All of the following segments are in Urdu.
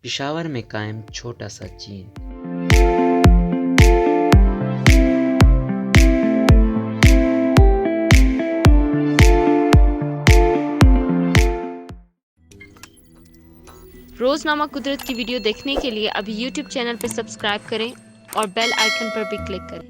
پشاور میں قائم چھوٹا سا چین۔ روزنامہ قدرت کی ویڈیو دیکھنے کے لیے ابھی یوٹیوب چینل پر سبسکرائب کریں اور بیل آئیکن پر بھی کلک کریں۔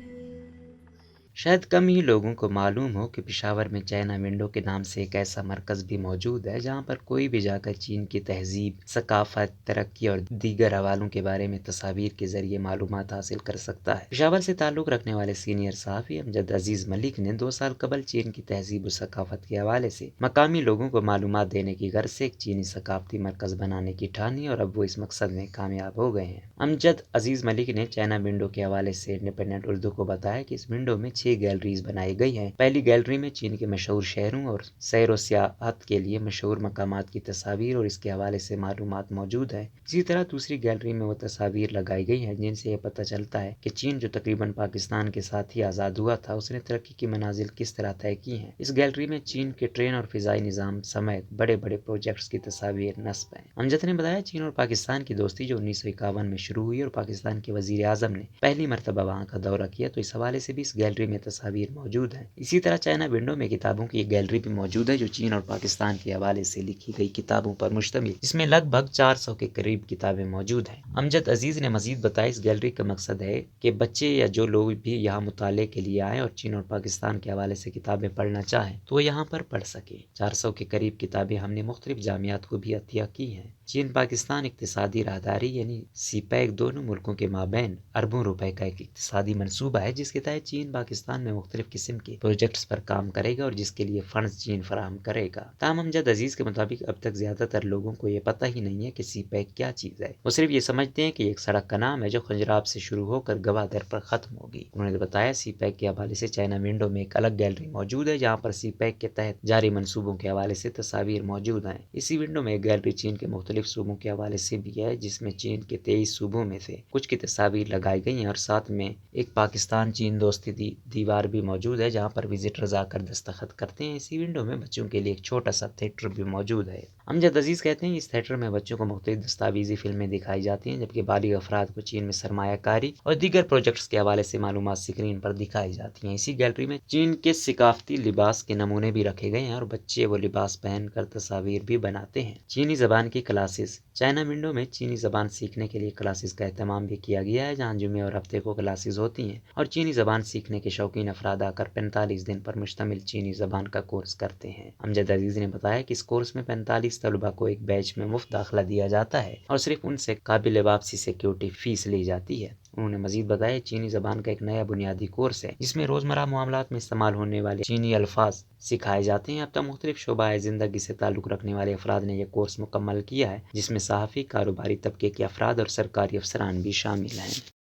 شاید کم ہی لوگوں کو معلوم ہو کہ پشاور میں چائنا ونڈو کے نام سے ایک ایسا مرکز بھی موجود ہے جہاں پر کوئی بھی جا کر چین کی تہذیب، ثقافت، ترقی اور دیگر حوالوں کے بارے میں تصاویر کے ذریعے معلومات حاصل کر سکتا ہے۔ پشاور سے تعلق رکھنے والے سینئر صحافی امجد عزیز ملک نے 2 سال قبل چین کی تہذیب و ثقافت کے حوالے سے مقامی لوگوں کو معلومات دینے کی غرض سے ایک چینی ثقافتی مرکز بنانے کی ٹھانی اور اب وہ اس مقصد میں کامیاب ہو گئے ہیں۔ امجد عزیز ملک نے چائنا ونڈو کے حوالے سے انڈیپینڈنٹ اردو کو بتایا کہ اس ونڈو میں 6 گیلریز بنائی گئی ہیں۔ پہلی گیلری میں چین کے مشہور شہروں اور سیر و سیاحت کے لیے مشہور مقامات کی تصاویر اور اس کے حوالے سے معلومات موجود ہیں۔ اسی طرح دوسری گیلری میں وہ تصاویر لگائی گئی ہیں جن سے یہ پتہ چلتا ہے کہ چین جو تقریباً پاکستان کے ساتھ ہی آزاد ہوا تھا، اس نے ترقی کی منازل کس طرح طے کی ہیں۔ اس گیلری میں چین کے ٹرین اور فضائی نظام سمیت بڑے بڑے پروجیکٹس کی تصاویر نصب ہیں۔ امجد نے بتایا چین اور پاکستان کی دوستی جو 1951 میں شروع ہوئی اور پاکستان کے وزیر اعظم نے پہلی مرتبہ وہاں کا دورہ کیا تو اس حوالے سے بھی اس گیلری میں تصاویر موجود ہیں۔ اسی طرح چائنا ونڈو میں کتابوں کی ایک گیلری بھی موجود ہے جو چین اور پاکستان کے حوالے سے لکھی گئی کتابوں پر مشتمل، جس میں لگ بھگ 400 کے قریب کتابیں موجود ہیں۔ امجد عزیز نے مزید بتایا اس گیلری کا مقصد ہے کہ بچے یا جو لوگ بھی یہاں مطالعے کے لیے آئیں اور چین اور پاکستان کے حوالے سے کتابیں پڑھنا چاہیں تو وہ یہاں پر پڑھ سکیں۔ 400 کے قریب کتابیں ہم نے مختلف جامعات کو بھی عطیہ کی ہیں۔ چین پاکستان اقتصادی راہداری یعنی سی پیک دونوں ملکوں کے مابین اربوں روپے کا ایک اقتصادی منصوبہ ہے جس کے تحت چین پاکستان میں مختلف قسم کے پروجیکٹس پر کام کرے گا اور جس کے لیے فنڈز چین فراہم کرے گا۔ تاہم امجد عزیز کے مطابق اب تک زیادہ تر لوگوں کو یہ پتہ ہی نہیں ہے کہ سی پیک کیا چیز ہے۔ وہ صرف یہ سمجھتے ہیں کہ یہ ایک سڑک کا نام ہے جو خنجراب سے شروع ہو کر گوادر پر ختم ہوگی۔ انہوں نے بتایا سی پیک کے حوالے سے چائنا ونڈو میں ایک الگ گیلری موجود ہے جہاں پر سی پیک کے تحت جاری منصوبوں کے حوالے سے تصاویر موجود ہیں۔ اسی ونڈو میں ایک گیلری چین کے مختلف صوبوں کے حوالے سے بھی ہے جس میں چین کے 23 صوبوں میں سے کچھ کی تصاویر لگائی گئی ہیں اور ساتھ میں ایک پاکستان چین دوستی دیوار بھی موجود ہے جہاں پر وزٹرز آ کر دستخط کرتے ہیں۔ اسی ونڈو میں بچوں کے لیے ایک چھوٹا سا تھیٹر بھی موجود ہے۔ امجد عزیز کہتے ہیں اس تھیٹر میں بچوں کو مختلف دستاویزی فلمیں دکھائی جاتی ہیں جبکہ بالغ افراد کو چین میں سرمایہ کاری اور دیگر پروجیکٹس کے حوالے سے معلومات اسکرین پر دکھائی جاتی ہیں۔ اسی گیلری میں چین کے ثقافتی لباس کے نمونے بھی رکھے گئے ہیں اور بچے وہ لباس پہن کر تصاویر بھی بناتے ہیں۔ چینی زبان کی کلاسز چائنا ونڈو میں چینی زبان سیکھنے کے لیے کلاسز کا اہتمام بھی کیا گیا ہے جہاں جمعے اور ہفتے کو کلاسز ہوتی ہیں اور چینی زبان سیکھنے کے شوقین افراد آ کر 45 دن پر مشتمل چینی زبان کا کورس کرتے ہیں۔ امجد عزیز نے بتایا کہ اس کورس میں 45 طلباء کو ایک بیچ میں مفت داخلہ دیا جاتا ہے اور صرف ان سے قابل واپسی سیکیورٹی فیس لی جاتی ہے۔ انہوں نے مزید بتایا چینی زبان کا ایک نیا بنیادی کورس ہے جس میں روزمرہ معاملات میں استعمال ہونے والے چینی الفاظ سکھائے جاتے ہیں۔ اب تک مختلف شعبۂ زندگی سے تعلق رکھنے والے افراد نے یہ کورس مکمل کیا ہے جس میں صحافی، کاروباری طبقے کے افراد اور سرکاری افسران بھی شامل ہیں۔